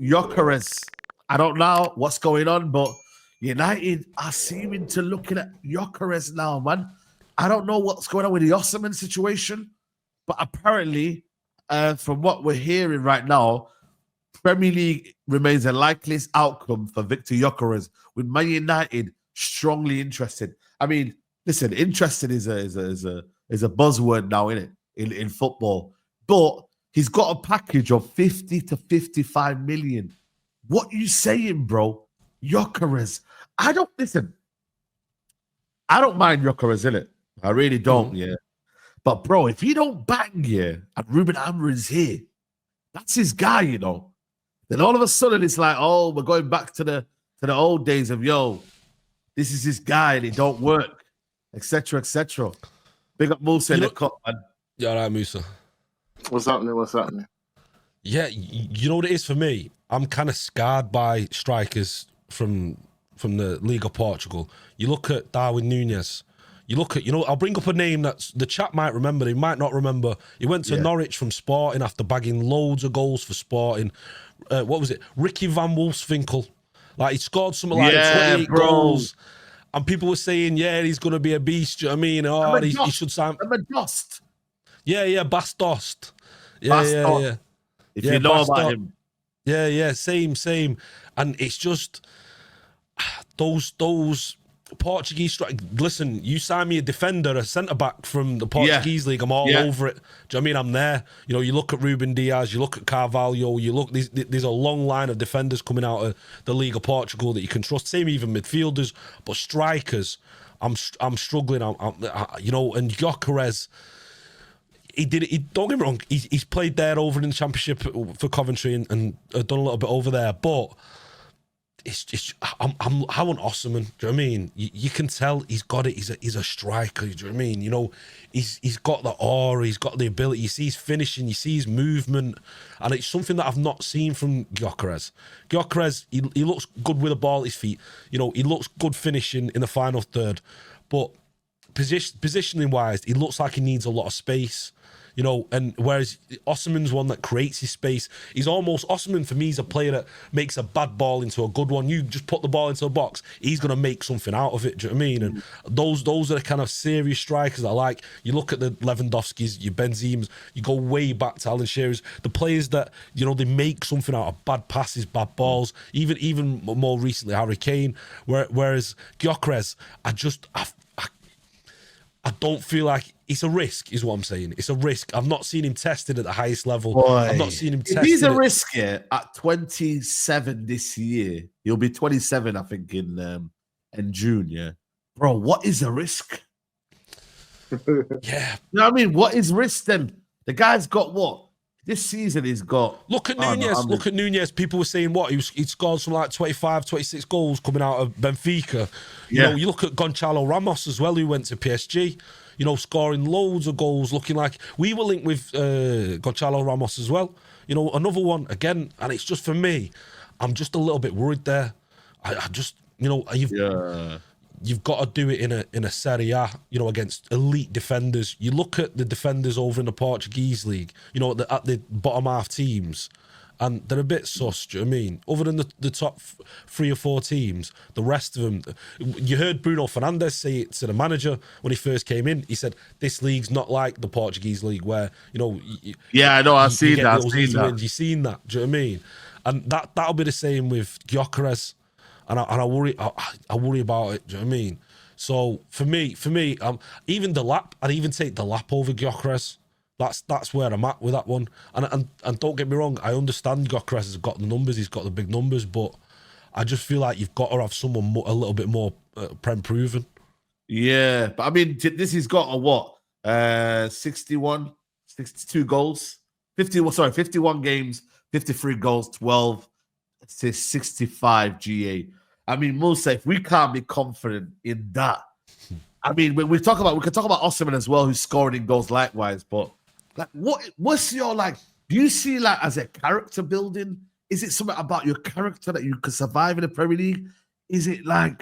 Gyokeres. I don't know what's going on, but United are seeming to looking at Gyokeres now, man. I don't know what's going on with the Osman situation, but apparently, from what we're hearing right now, Premier League remains a likeliest outcome for Victor Gyokeres, with Man United strongly interested. I mean, listen, interested is a buzzword now, isn't it, in football? But he's got a package of 50 to 55 million. What are you saying, bro? Gyokeres. I don't mind Gyokeres, innit? I really don't, yeah. But bro, if he don't bang, yeah, and Ruben Amorim's here, that's his guy, you know. Then all of a sudden it's like, oh, we're going back to the old days of this is his guy and it don't work, etc., etc. Big up Musa in the cup, man. Yeah, all right, Musa. What's happening? Yeah, you know what it is for me? I'm kind of scarred by strikers from the League of Portugal. You look at Darwin Núñez. You look at, I'll bring up a name that the chat might remember. He might not remember. He went to Norwich from Sporting after bagging loads of goals for Sporting. What was it? Ricky van Wolfswinkel. Like, he scored something like 28 goals. And people were saying, he's going to be a beast. Do you know what I mean? Oh, he should sign. Dost. Yeah, Bastost. Yeah. If you know about him. Yeah, same. And it's just those Portuguese strikers. Listen, you sign me a defender, a centre-back from the Portuguese league, I'm all over it. Do you know what I mean? I'm there. You look at Ruben Diaz, you look at Carvalho, there's a long line of defenders coming out of the League of Portugal that you can trust. Same even midfielders, but strikers, I'm struggling. And Gyokeres, he did it. Don't get me wrong. He's played there over in the Championship for Coventry and done a little bit over there, but I want Osman. Do you know what I mean? You can tell he's got it. He's a striker. Do you know what I mean? He's got the aura. He's got the ability. You see his finishing. You see his movement, and it's something that I've not seen from Gyokeres. Gyokeres, he looks good with the ball at his feet. He looks good finishing in the final third, but positioning wise, he looks like he needs a lot of space. And whereas Osman's one that creates his space, Osman for me is a player that makes a bad ball into a good one. You just put the ball into a box, he's going to make something out of it. Do you know what I mean? And those are the kind of serious strikers I like. You look at the Lewandowskis, your Benzemas, you go way back to Alan Shearer's, the players that, they make something out of bad passes, bad balls, even more recently, Harry Kane. Whereas Gyokeres, I don't feel like it's a risk, is what I'm saying. It's a risk. I've not seen him tested at the highest level. I've not seen him tested. He's a risk here at 27 this year. He'll be 27, I think, in June. Yeah, bro. What is a risk? Yeah, you know what I mean. What is risk then? The guy's got what? This season he's got... Look at Núñez. Look at Núñez. People were saying what? He'd scored something like 25, 26 goals coming out of Benfica. You look at Gonçalo Ramos as well, who went to PSG, scoring loads of goals, looking like... We were linked with Gonçalo Ramos as well. Another one, again, and it's just for me, I'm just a little bit worried there. I just, you've got to do it in a Serie A, against elite defenders. You look at the defenders over in the Portuguese league, at the bottom half teams, and they're a bit sus. Do you know what I mean? Other than the top 3 or 4 teams, the rest of them. You heard Bruno Fernandes say it to the manager when he first came in. He said, "This league's not like the Portuguese league, where I know. I've seen that. You've seen that. Do you know what I mean? And that'll be the same with Gyokeres. And I worry about it. Do you know what I mean? So for me, even the lap, I'd even take the lap over Gyokeres. That's where I'm at with that one. And don't get me wrong, I understand Gyokeres has got the numbers, he's got the big numbers, but I just feel like you've got to have someone a little bit more Prem proven. Yeah, but I mean, this has got a what? 62 goals, 51 games, 53 goals, 12 assists, 65 GA. I mean, Musa, if we can't be confident in that, I mean, we can talk about Osman as well, who's scoring in goals likewise. But like, what's your do you see as a character building? Is it something about your character that you could survive in the Premier League? Is it I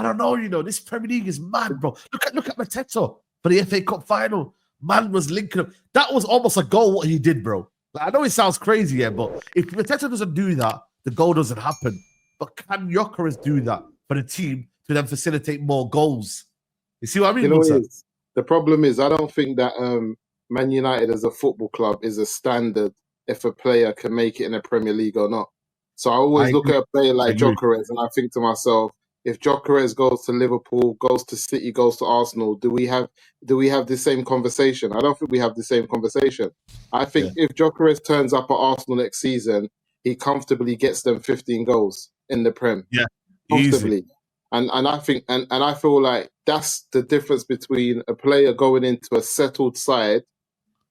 don't know, this Premier League is mad, bro. Look at Mateta for the FA Cup final. Man was linking up. That was almost a goal what he did, bro. I know it sounds crazy, but if Mateta doesn't do that, the goal doesn't happen. But can Gyokeres do that for the team to then facilitate more goals? You see what I mean, You know what Musa? it is? The problem is I don't think that Man United as a football club is a standard if a player can make it in the Premier League or not. So I I always look agree. at a player I like agree. Gyokeres and I think to myself, if Gyokeres goes to Liverpool, goes to City, goes to Arsenal, do we have the same conversation? I don't think we have the same conversation. I Yeah. think if Gyokeres turns up at Arsenal next season, he comfortably gets them 15 goals in the Prem. Yeah. Easy. Comfortably. And I think and I feel like that's the difference between a player going into a settled side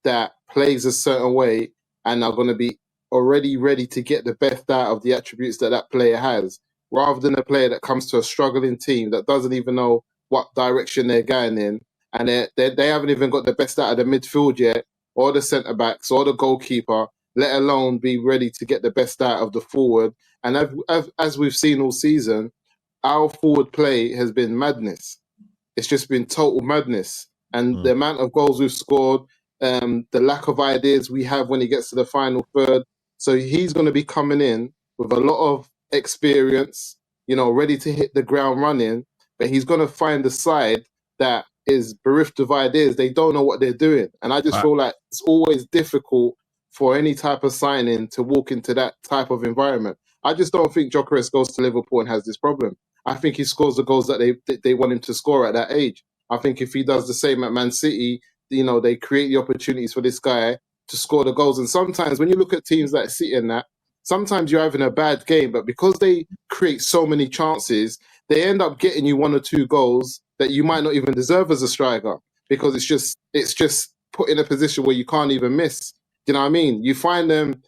that plays a certain way and are going to be already ready to get the best out of the attributes that that player has, rather than a player that comes to a struggling team that doesn't even know what direction they're going in, and they haven't even got the best out of the midfield yet, or the centre backs, or the goalkeeper, let alone be ready to get the best out of the forward. And as we've seen all season, our forward play has been madness. It's just been total madness. And the amount of goals we've scored, the lack of ideas we have when he gets to the final third. So he's going to be coming in with a lot of experience, ready to hit the ground running. But he's going to find a side that is bereft of ideas. They don't know what they're doing. And I just feel like it's always difficult for any type of signing to walk into that type of environment. I just don't think Gyokeres goes to Liverpool and has this problem. I think he scores the goals that they want him to score at that age. I think if he does the same at Man City, they create the opportunities for this guy to score the goals. And sometimes when you look at teams like City and that, sometimes you're having a bad game, but because they create so many chances, they end up getting you 1 or 2 goals that you might not even deserve as a striker, because it's just put in a position where you can't even miss. Do you know what I mean? You find them.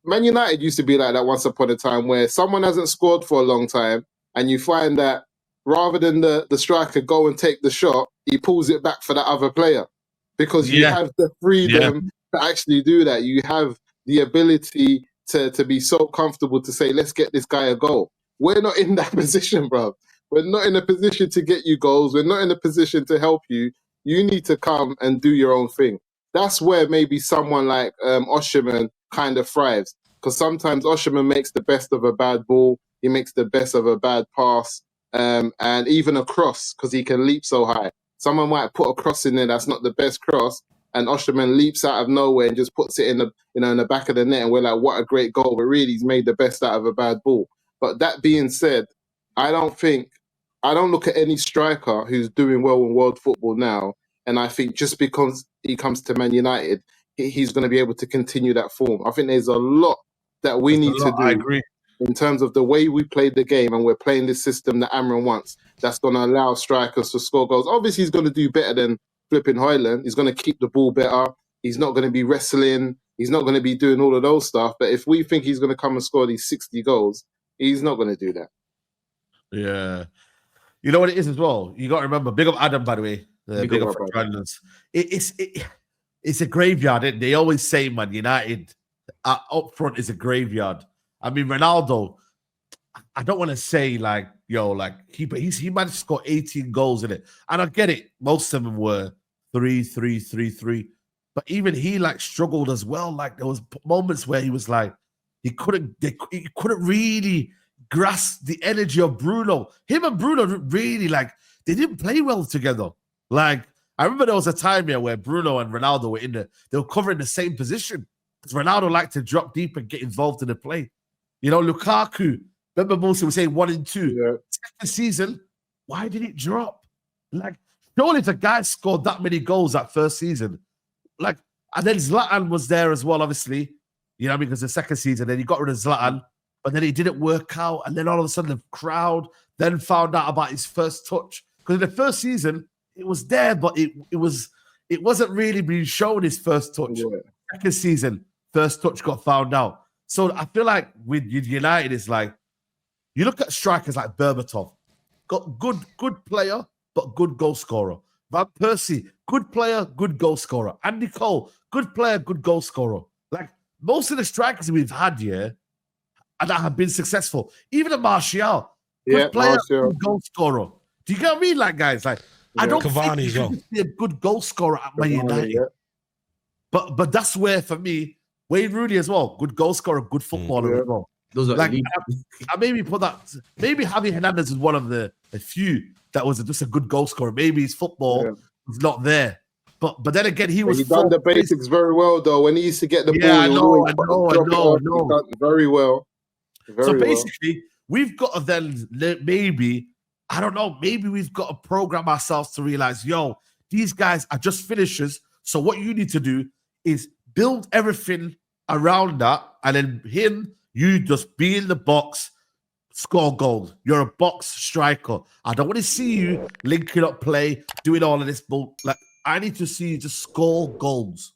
Man United used to be like that once upon a time, where someone hasn't scored for a long time, and you find that rather than the striker go and take the shot, he pulls it back for the other player, because you have the freedom to actually do that. You have the ability to be so comfortable to say, let's get this guy a goal. We're not in that position, bro. We're not in a position to get you goals. We're not in a position to help you. You need to come and do your own thing. That's where maybe someone like Osherman kind of thrives, because sometimes Osherman makes the best of a bad ball. He makes the best of a bad pass, and even a cross, because he can leap so high. Someone might put a cross in there that's not the best cross, and Osherman leaps out of nowhere and just puts it in the back of the net, and we're like, what a great goal! But really, he's made the best out of a bad ball. But that being said, I don't look at any striker who's doing well in world football now, and I think just because he comes to Man United, he's going to be able to continue that form. I think there's a lot that we need to do. I agree. In terms of the way we play the game, and we're playing this system that Amran wants, that's going to allow strikers to score goals. Obviously, he's going to do better than flipping Hoyland. He's going to keep the ball better. He's not going to be wrestling. He's not going to be doing all of those stuff. But if we think he's going to come and score these 60 goals, he's not going to do that. Yeah. You know what it is as well? You got to remember, big up Adam, by the way. Big up for Brandon's. It's a graveyard. They always say, man, United up front is a graveyard. I mean, Ronaldo, I don't want to say he managed to score 18 goals in it. And I get it. Most of them were 3-3-3-3. But even he struggled as well. Like there was moments where he was like, he couldn't really grasp the energy of Bruno. Him and Bruno really they didn't play well together. Like I remember there was a time here where Bruno and Ronaldo were they were covering the same position. Because Ronaldo liked to drop deep and get involved in the play. Lukaku, remember Musa was saying 1 and 2. Yeah. Second season, why did it drop? Surely if a guy scored that many goals that first season, and then Zlatan was there as well, obviously, because the second season, then he got rid of Zlatan, but then it didn't work out. And then all of a sudden, the crowd then found out about his first touch. Because in the first season, it was there, but it wasn't really being shown his first touch. Yeah. Second season, first touch got found out. So I feel like with United, it's you look at strikers like Berbatov, got good player, but good goal scorer. Van Persie, good player, good goal scorer. Andy Cole, good player, good goal scorer. Most of the strikers we've had here and that have been successful, even a Martial, good player, good goal scorer. Do you get what I mean? Guys, I don't Cavani think you can be a good goal scorer at Man United. Yeah. But that's where, for me, Wayne Rooney as well, good goal scorer, good footballer as well. Those are Like, elite. I maybe put that. Maybe Javi Hernandez is one of the few that was just a good goal scorer. Maybe his football was not there, but then again, he was He done the basics very well, though. When he used to get the ball, Yeah, he I would know, always I know, I drop it know, off. I He know. done very well. So Very well. basically, we've got to then maybe, I don't know, maybe we've got to program ourselves to realize, yo, these guys are just finishers. So what you need to do is build everything around that, and then you just be in the box, score goals. You're a box striker. I don't want to see you linking up play, doing all of this. Like, I need to see you just score goals.